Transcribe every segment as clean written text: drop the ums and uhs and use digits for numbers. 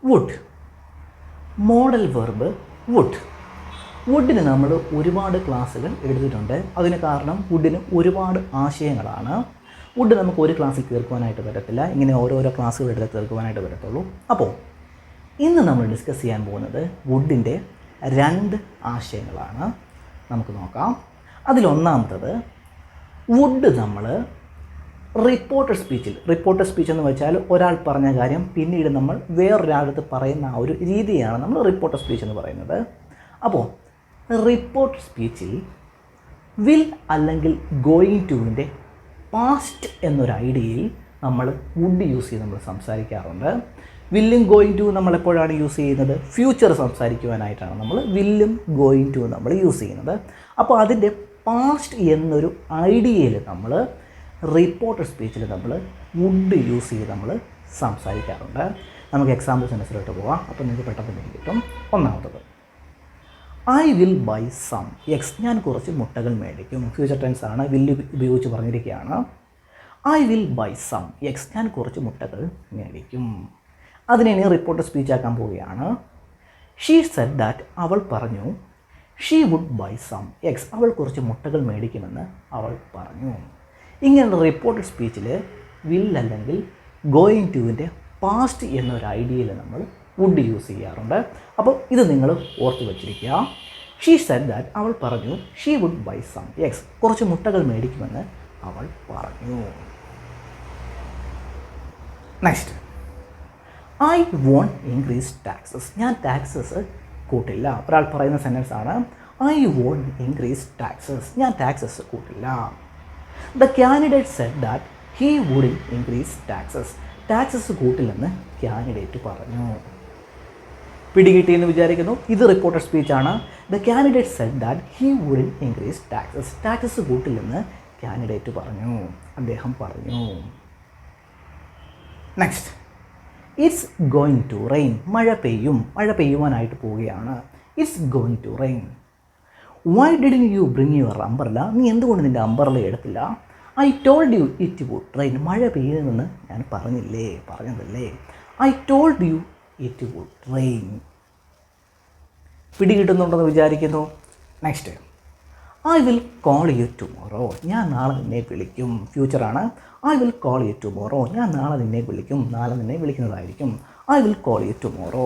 Would. Modal verb would. വുഡിന് നമ്മൾ ഒരുപാട് ക്ലാസ്സുകൾ എടുത്തിട്ടുണ്ട്. അതിന് കാരണം വുഡിന് ഒരുപാട് ആശയങ്ങളാണ്. വുഡ് നമുക്ക് ഒരു ക്ലാസ്സിൽ തീർക്കുവാനായിട്ട് പറ്റത്തില്ല. ഇങ്ങനെ ഓരോരോ ക്ലാസ്സുകൾ എടുത്ത് തീർക്കുവാനായിട്ട് പറ്റത്തുള്ളൂ. അപ്പോൾ ഇന്ന് നമ്മൾ ഡിസ്കസ് ചെയ്യാൻ പോകുന്നത് വുഡിൻ്റെ 2 ആശയങ്ങളാണ്. നമുക്ക് നോക്കാം. അതിലൊന്നാമത്തത്, വുഡ് നമ്മൾ റിപ്പോർട്ടഡ് സ്പീച്ച് എന്ന് വെച്ചാൽ ഒരാൾ പറഞ്ഞ കാര്യം പിന്നീട് നമ്മൾ വേറൊരാളടുത്ത് പറയുന്ന ആ ഒരു രീതിയാണ് നമ്മൾ റിപ്പോർട്ടഡ് സ്പീച്ച് എന്ന് പറയുന്നത്. അപ്പോൾ റിപ്പോർട്ടഡ് സ്പീച്ചിൽ വിൽ അല്ലെങ്കിൽ ഗോയിങ് ടുവിൻ്റെ പാസ്റ്റ് എന്നൊരു ഐഡിയയിൽ നമ്മൾ വുഡ് യൂസ് ചെയ്ത് നമ്മൾ സംസാരിക്കാറുണ്ട്. വില്ലും ഗോയിങ് ടു നമ്മൾ എപ്പോഴാണ് യൂസ് ചെയ്യുന്നത്? ഫ്യൂച്ചർ സംസാരിക്കുവാനായിട്ടാണ് നമ്മൾ വില്ലും ഗോയിങ് ടു നമ്മൾ യൂസ് ചെയ്യുന്നത്. അപ്പോൾ അതിൻ്റെ പാസ്റ്റ് എന്നൊരു ഐഡിയയിൽ നമ്മൾ റിപ്പോർട്ടഡ് സ്പീച്ചിൽ നമ്മൾ വുഡ് യൂസ് ചെയ്ത് നമ്മൾ സംസാരിക്കാറുണ്ട്. നമുക്ക് എക്സാമ്പിൾ സെൻറ്റൻസിലോട്ട് പോകാം. അപ്പോൾ നിങ്ങൾക്ക് പെട്ടെന്ന് കിട്ടും. ഒന്നാമത്തത്, I will buy some eggs. ഞാൻ കുറച്ച് മുട്ടകൾ മേടിക്കും. ഫ്യൂച്ചർ ടെൻസ് ആണ്, വില്ല് ഉപയോഗിച്ച് പറഞ്ഞിരിക്കുകയാണ്. I will buy some eggs. ഞാൻ കുറച്ച് മുട്ടകൾ മേടിക്കും. അതിനെ ഇനി റിപ്പോർട്ടഡ് സ്പീച്ച് ആക്കാൻ പോവുകയാണ്. She said that. അവൾ പറഞ്ഞു. She would buy some eggs. അവൾ കുറച്ച് മുട്ടകൾ മേടിക്കുമെന്ന് അവൾ പറഞ്ഞു. ഇങ്ങനെയുള്ള റിപ്പോർട്ടഡ് സ്പീച്ചിൽ വിൽ അല്ലെങ്കിൽ ഗോയിങ് ടുവിൻ്റെ പാസ്റ്റ് എന്നൊരു ഐഡിയയിൽ നമ്മൾ വുഡ് യൂസ് ചെയ്യാറുണ്ട്. അപ്പോൾ ഇത് നിങ്ങൾ ഓർത്ത് വച്ചിരിക്കുക. She said that. അവൾ പറഞ്ഞു. She would buy some eggs. കുറച്ച് മുട്ടകൾ മേടിക്കുമെന്ന് അവൾ പറഞ്ഞു. Next, I won't increase taxes. ഞാൻ ടാക്സസ് കൂട്ടില്ല. ഒരാൾ പറയുന്ന സെൻറ്റൻസ് ആണ്. I won't increase taxes. ഞാൻ ടാക്സസ് കൂട്ടില്ല. The candidate said that he wouldn't increase taxes. Taxes കൂട്ടില്ലെന്ന് കാൻഡിഡേറ്റ് പറഞ്ഞു. പിടികിട്ടിയെന്ന് വിചാരിക്കുന്നു. ഇത് റിപ്പോർട്ടഡ് സ്പീച്ചാണ്. The candidate said that he wouldn't increase taxes. Taxes കൂട്ടില്ലെന്ന് കാൻഡിഡേറ്റ് പറഞ്ഞു, അദ്ദേഹം പറഞ്ഞു. Next, it's going to rain. മഴ പെയ്യുവാനായിട്ട് പോവുകയാണ്. It's going to rain. Why didn't you bring your umbrella. നീ എന്തുകൊണ്ട് നിൻ്റെ അംബ്രല്ല എടുത്തില്ല? I told you it would rain. മഴ പെയ്യുമെന്ന് ഞാൻ പറഞ്ഞതല്ലേ. I told you it would rain. പിടികിട്ടുന്നുണ്ടെന്ന് വിചാരിക്കുന്നു. Next, I will call you tomorrow. ഞാൻ നാളെ നിന്നെ വിളിക്കും. ഫ്യൂച്ചറാണ്. I will call you tomorrow. ഞാൻ നാളെ നിന്നെ വിളിക്കും. നാളെ നിന്നെ വിളിക്കുന്നതായിരിക്കും. I will call you tomorrow.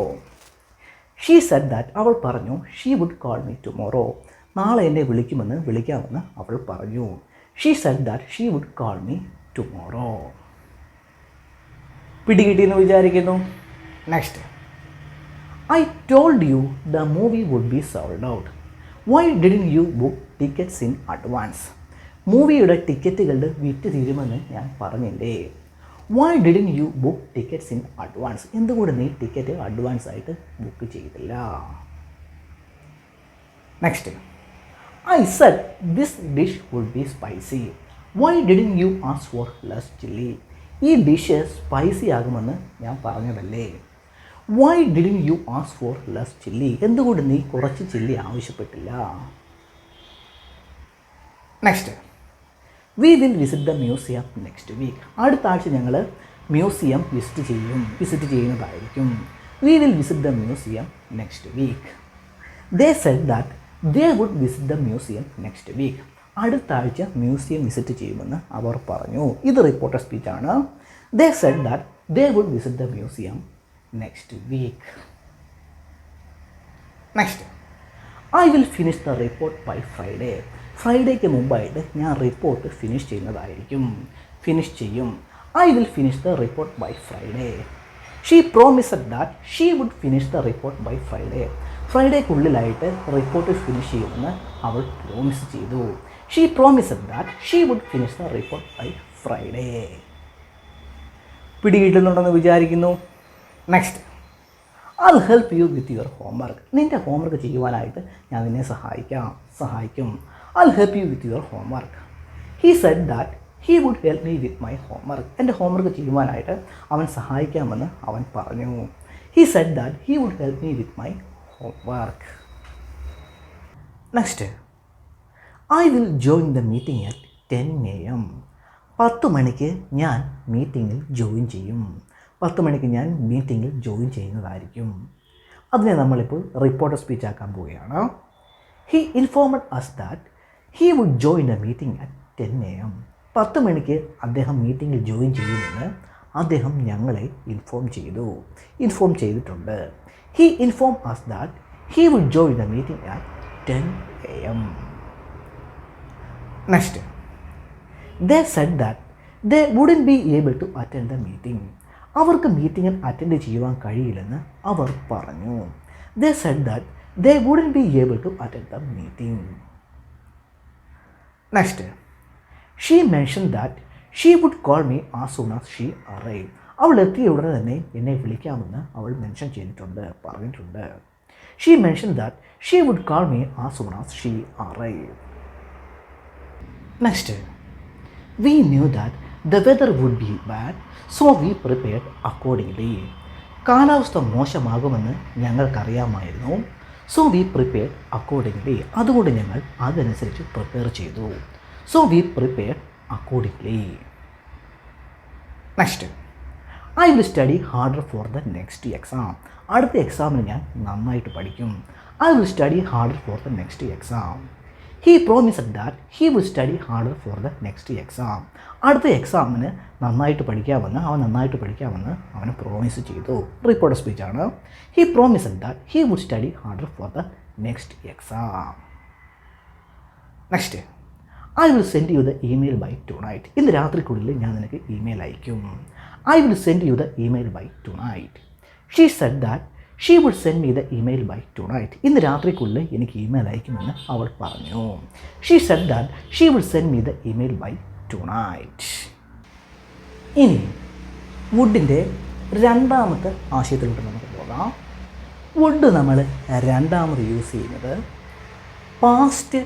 She said that. അവൾ പറഞ്ഞു. She would call me tomorrow. നാളെ എന്നെ വിളിക്കാമെന്ന് അവൾ പറഞ്ഞു. She said that she would call me tomorrow. പിടികിട്ടിയെന്ന് വിചാരിക്കുന്നു. Next, I told you the movie would be sold out. Why didn't you book tickets in advance. മൂവിയുടെ ടിക്കറ്റുകളുടെ വിറ്റ് തീരുമെന്ന് ഞാൻ പറഞ്ഞില്ലേ. Why didn't you book tickets in advance. എന്തുകൊണ്ട് നീ ടിക്കറ്റ് അഡ്വാൻസ് ആയിട്ട് ബുക്ക് ചെയ്തില്ല? Next, I said this dish would be spicy. Why didn't you ask for less chilli. ഈ ഡിഷ് സ്പൈസി ആകുമെന്ന് ഞാൻ പറഞ്ഞതല്ലേ. Why didn't you ask for less chilli. എന്തുകൊണ്ട് നീ കുറച്ച് ചില്ലി ആവശ്യപ്പെട്ടില്ല? Next, we will visit the museum next week. അടുത്ത ആഴ്ച ഞങ്ങൾ മ്യൂസിയം വിസിറ്റ് ചെയ്യുന്നതായിരിക്കും. We will visit the museum next week. They said that they would visit the museum next week. അടുത്ത ആഴ്ച മ്യൂസിയം വിസിറ്റ് ചെയ്യുമെന്ന് അവർ പറഞ്ഞു. ഇത് റിപ്പോർട്ടഡ് സ്പീച്ചാണ്. They said that they would visit the museum next week. Next, I will finish the report by Friday. ഫ്രൈഡേക്ക് മുമ്പായിട്ട് ഞാൻ റിപ്പോർട്ട് ഫിനിഷ് ചെയ്യും. I will finish the report by Friday. She promised that she would finish the report by Friday. ഫ്രൈഡേക്കുള്ളിലായിട്ട് report finish ചെയ്യുമെന്ന് അവൾ promise ചെയ്തു. She promised that she would finish the report by Friday. പിടികിട്ടുന്നുണ്ടെന്ന് വിചാരിക്കുന്നു. Next, I'll help you with your homework. നിൻ്റെ homework ചെയ്യുവാനായിട്ട് ഞാൻ നിന്നെ സഹായിക്കും. I'll help you with your homework. He said that he would help me with my homework. എൻ്റെ homework ചെയ്യുവാനായിട്ട് അവൻ സഹായിക്കാമെന്ന് അവൻ പറഞ്ഞു. He said that he would help me with my homework. Next, I will join the meeting at 10 AM. 10 മണിക്ക് ഞാൻ മീറ്റിങ്ങിൽ join ചെയ്യും. 10 മണിക്ക് ഞാൻ മീറ്റിങ്ങിൽ ജോയിൻ ചെയ്യുന്നതായിരിക്കും. അതിനെ നമ്മളിപ്പോൾ റിപ്പോർട്ടർ സ്പീച്ച് ആക്കാൻ പോവുകയാണ്. He informed us that he would join a meeting at 10 AM. 10 മണിക്ക് അദ്ദേഹം മീറ്റിങ്ങിൽ ജോയിൻ ചെയ്യുമെന്ന് അദ്ദേഹം ഞങ്ങളെ ഇൻഫോം ചെയ്തിട്ടുണ്ട്. He inform us that he would join a meeting at 10 AM. Next, they said that they wouldn't be able to attend the meeting. അവർക്ക് മീറ്റിങ്ങിൽ attend ചെയ്യുവാൻ കഴിയില്ലെന്ന് അവർ പറഞ്ഞു. They said that they wouldn't be able to attend the meeting. Next, she mention that she would call me as soon as she arrive. അവൾ എത്തിയ ഉടനെ തന്നെ എന്നെ വിളിക്കാമെന്ന് അവൾ പറഞ്ഞിട്ടുണ്ട്. She mention that she would call me as soon as she arrive. Next, we knew that the weather would be bad, so we prepared accordingly. കാലാവസ്ഥ മോശമാകുമെന്ന് ഞങ്ങൾക്കറിയാമായിരുന്നു. So we prepared accordingly. അതുകൊണ്ട് ഞങ്ങൾ അതനുസരിച്ച് പ്രിപ്പയർ ചെയ്തു. So we prepared accordingly. Next, I will study harder for the next exam. അടുത്ത എക്സാമിന് ഞാൻ നന്നായിട്ട് പഠിക്കും. I will study harder for the next exam. He promised that he will study harder for the next exam. അടുത്ത എക്സാമിന് നന്നായിട്ട് പഠിക്കാമെന്ന് അവന് പ്രോമിസ് ചെയ്തു. റിപ്പോർട്ടർ സ്പീച്ചാണ്. He promised that he would study harder for the next exam. Next, I will send you the email by tonight. ഇന്ന് രാത്രിക്കുള്ളിൽ ഞാൻ നിനക്ക് ഇമെയിൽ അയക്കും. I will send you the email by tonight. She said that she would send me the email by tonight. ഇന്ന് രാത്രിക്കുള്ളിൽ എനിക്ക് email അയക്കുമെന്ന് അവൾ പറഞ്ഞു. She said that she would send me the email by tonight. ഇനി വുഡിൻ്റെ രണ്ടാമത്തെ ആശയത്തിലോട്ട് നമുക്ക് പോകാം. വുഡ് നമ്മൾ രണ്ടാമത് യൂസ് ചെയ്യുന്നത് പാസ്റ്റ്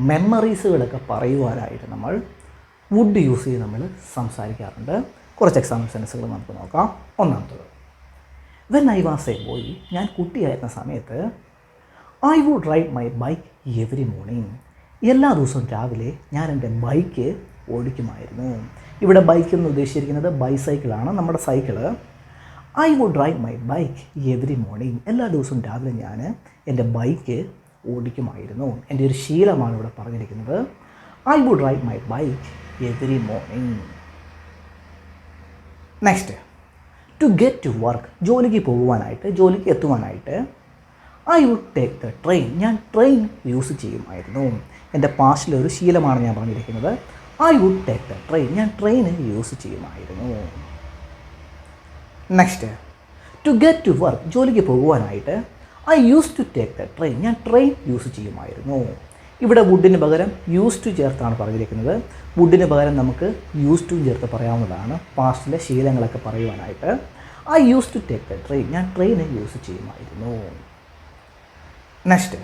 മെമ്മറീസുകളൊക്കെ പറയുവാനായിട്ട് നമ്മൾ വുഡ് യൂസ് ചെയ്ത് നമ്മൾ സംസാരിക്കാറുണ്ട്. കുറച്ച് എക്സാമ്പിൾ സെൻറ്റൻസുകൾ നമുക്ക് നോക്കാം. ഒന്നാമത്തത്, when I was a boy, ഞാൻ കുട്ടിയായിരുന്ന സമയത്ത് I would ride my bike every morning. എല്ലാ ദിവസവും രാവിലെ ഞാൻ എൻ്റെ ബൈക്ക് ഓടിക്കുമായിരുന്നു. ഇവിടെ ബൈക്ക് എന്ന് ഉദ്ദേശിച്ചിരിക്കുന്നത് ബൈസൈക്കിളാണ്, നമ്മുടെ cycle. I would ride my bike every morning. എല്ലാ ദിവസവും രാവിലെ ഞാൻ എൻ്റെ ബൈക്ക് ഓടിക്കുമായിരുന്നു. എൻ്റെ ഒരു ശീലമാണ് ഇവിടെ പറഞ്ഞിരിക്കുന്നത്. I would ride my bike every morning. Next, to get to work, ജോലിക്ക് എത്തുവാനായിട്ട് I would take the train. ഞാൻ ട്രെയിൻ യൂസ് ചെയ്യുമായിരുന്നു. എൻ്റെ പാസ്റ്റിലൊരു ശീലമാണ് ഞാൻ പറഞ്ഞിരിക്കുന്നത്. I would take the train. ഞാൻ ട്രെയിൻ യൂസ് ചെയ്യുമായിരുന്നു. Next, to get to work, ജോലിക്ക് പോകുവാനായിട്ട് I use to take the train. ഞാൻ ട്രെയിൻ യൂസ് ചെയ്യുമായിരുന്നു. ഇവിടെ വുഡിന് പകരം യൂസ് ടു ചേർത്താണ് പറഞ്ഞിരിക്കുന്നത്. വുഡിന് പകരം നമുക്ക് യൂസ് ടു ചേർത്ത് പറയാവുന്നതാണ് പാസ്റ്റിലെ ശീലങ്ങളൊക്കെ പറയുവാനായിട്ട്. I use to take the train. ഞാൻ ട്രെയിൻ യൂസ് ചെയ്യുമായിരുന്നു. Next,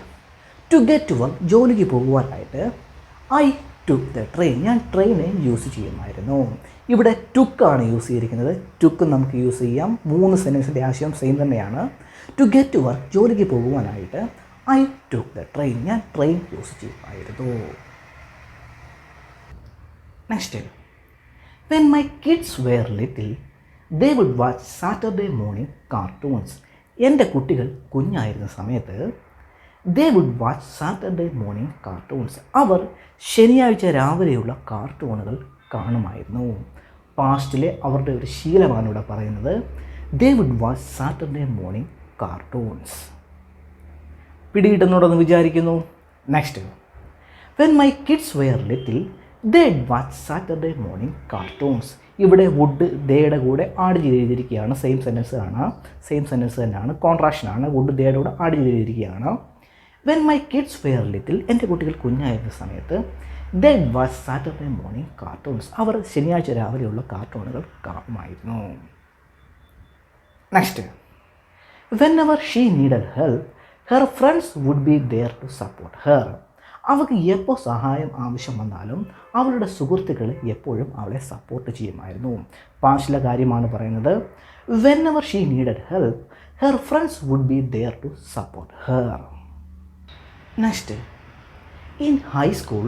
to get to work, ജോലിക്ക് പോകുവാനായിട്ട് ഐ ടുക്ക് ദ ട്രെയിൻ. ഞാൻ ട്രെയിൻ യൂസ് ചെയ്യുമായിരുന്നു. ഇവിടെ ടുക്കാണ് യൂസ് ചെയ്തിരിക്കുന്നത്. ടുക്ക് നമുക്ക് യൂസ് ചെയ്യാം. 3 സെൻറ്റൻസിൻ്റെ ആശയം സെയിം തന്നെയാണ്. ടു ഗെറ്റ് ടു വർക്ക്, ജോലിക്ക് പോകുവാനായിട്ട് ഐ ടുക്ക് ദ ട്രെയിൻ. ഞാൻ ട്രെയിൻ യൂസ് ചെയ്യുമായിരുന്നു. Next, when my kids were little they would watch Saturday morning cartoons. എൻ്റെ കുട്ടികൾ കുഞ്ഞായിരുന്ന സമയത്ത് they would watch Saturday morning cartoons. അവർ ശനിയാഴ്ച രാവിലെയുള്ള കാർട്ടൂണുകൾ കാണുമായിരുന്നു. പാസ്റ്റിലെ അവരുടെ ഒരു ശീലമാണ് ഇവിടെ പറയുന്നത്. They would watch Saturday morning cartoons. പിടികിട്ടുന്നുണ്ടെന്ന് വിചാരിക്കുന്നു. Next, when my kids were little they watch Saturday morning cartoons. ഇവിടെ വുഡ് ദേയുടെ കൂടെ ആഡ് ചെയ്തിരിക്കുകയാണ്. സെയിം സെൻറ്റൻസ് തന്നെയാണ്, കോൺട്രാക്ഷനാണ്. വുഡ് ദേയുടെ കൂടെ ആഡ് ചെയ്തിരിക്കുകയാണ്. When my kids were little, എൻ്റെ കുട്ടികൾ കുഞ്ഞായിരുന്ന സമയത്ത് they watch Saturday morning cartoons. അവർ ശനിയാഴ്ച രാവിലെയുള്ള കാർട്ടൂണുകൾ കാണുമായിരുന്നു. Next, whenever she needed help her friends would be there to support her. അവൾക്ക് എപ്പോൾ സഹായം ആവശ്യം വന്നാലും അവളുടെ സുഹൃത്തുക്കൾ എപ്പോഴും അവളെ സപ്പോർട്ട് ചെയ്യുമായിരുന്നു. പാസ്റ്റിലെ കാര്യമാണ് പറയുന്നത്. Whenever she needed help her friends would be there to support her. Next, in high school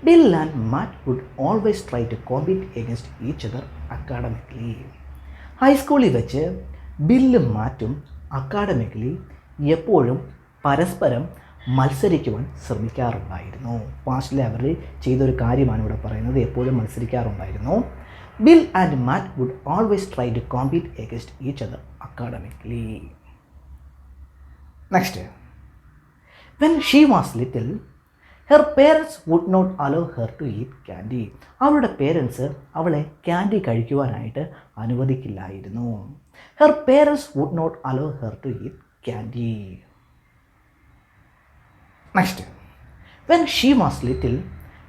Bill and Matt would always try to compete against each other academically. ഹൈസ്കൂളിൽ വെച്ച് ബില്ലും മാറ്റും അക്കാഡമിക്കലി എപ്പോഴും പരസ്പരം മത്സരിക്കുവാൻ ശ്രമിക്കാറുണ്ടായിരുന്നു. പാസ്റ്റിൽ അവർ ചെയ്തൊരു കാര്യമാണ് ഇവിടെ പറയുന്നത്, എപ്പോഴും മത്സരിക്കാറുണ്ടായിരുന്നു. Bill and Matt would always try to compete against each other academically. Next, when she was little her parents would not allow her to eat candy. അവളുടെ പേരൻസ് അവളെ ക്യാൻഡി കഴിക്കുവാനായിട്ട് അനുവദിക്കില്ലായിരുന്നു. Her parents would not allow her to eat candy. Next, when she was little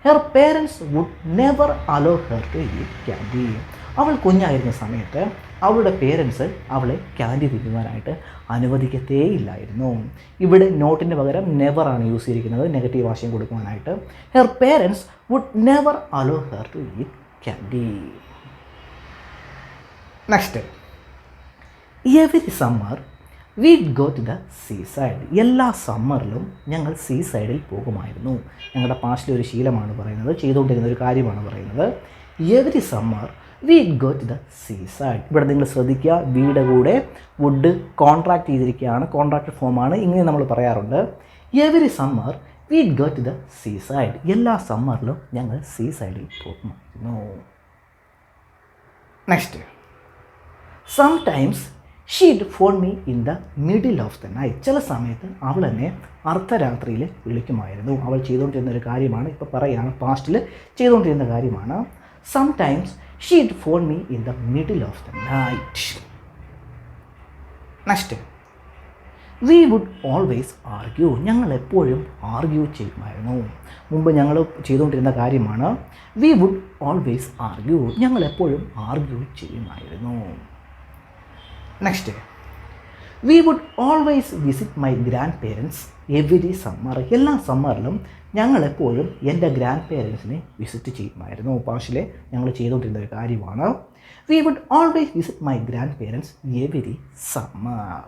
her parents would never allow her to eat candy. അവൾ കുഞ്ഞായിരുന്ന സമയത്ത് അവളുടെ parents അവളെ candy തിന്നുവാനായിട്ട് അനുവദിക്കത്തേയില്ലായിരുന്നു. ഇവിടെ നോട്ടിന് പകരം നെവർ ആണ് യൂസ് ചെയ്തിരിക്കുന്നത്, നെഗറ്റീവ് ആശയം കൊടുക്കുവാനായിട്ട്. Her parents would never allow her to eat candy. Next, every summer we'd go to the see side. എല്ലാ സമ്മറിലും ഞങ്ങൾ സീ സൈഡിൽ പോകുമായിരുന്നു. ഞങ്ങളുടെ പാസ്റ്റിലെ ഒരു ശീലമാണ് പറയുന്നത്, ചെയ്തുകൊണ്ടിരുന്ന ഒരു കാര്യമാണ് പറയുന്നത്. Every summer we'd go to the see side. ഇവിടെ നിങ്ങൾ ശ്രദ്ധിക്കുക, വീട് കൂടെ വുഡ് കോൺട്രാക്ട് ചെയ്തിരിക്കുകയാണ്, കോൺട്രാക്ട് ഫോമാണ്, ഇങ്ങനെ നമ്മൾ പറയാറുണ്ട്. Every summer we'd go to the see side. എല്ലാ സമ്മറിലും ഞങ്ങൾ സീ സൈഡിൽ പോകുമായിരുന്നു. Next, sometimes she'd phone me in the middle of the night. ചില സമയത്ത് അവൾ എന്നെ അർദ്ധരാത്രിയിൽ വിളിക്കുമായിരുന്നു. അവൾ ചെയ്തുകൊണ്ടിരുന്ന ഒരു കാര്യമാണ്, ഇപ്പോൾ പറയുകയാണ്, പാസ്റ്റിൽ ചെയ്തുകൊണ്ടിരുന്ന കാര്യമാണ്. Sometimes she'd phone me in the middle of the night. Next, we would always argue. ഞങ്ങൾ എപ്പോഴും ആർഗ്യൂ ചെയ്യുമായിരുന്നു. മുമ്പ് ഞങ്ങൾ ചെയ്തുകൊണ്ടിരുന്ന കാര്യമാണ്. We would always argue. ഞങ്ങൾ എപ്പോഴും ആർഗ്യൂ ചെയ്യുമായിരുന്നു. Next, we would always visit my grandparents every summer. എല്ലാ സമ്മറിലും ഞങ്ങളെപ്പോഴും എൻ്റെ ഗ്രാൻഡ് പേരൻസിനെ വിസിറ്റ് ചെയ്യുമായിരുന്നു. പാസ്റ്റിലെ ഞങ്ങൾ ചെയ്തുകൊണ്ടിരുന്ന ഒരു കാര്യമാണ്. We would always visit my grandparents every summer.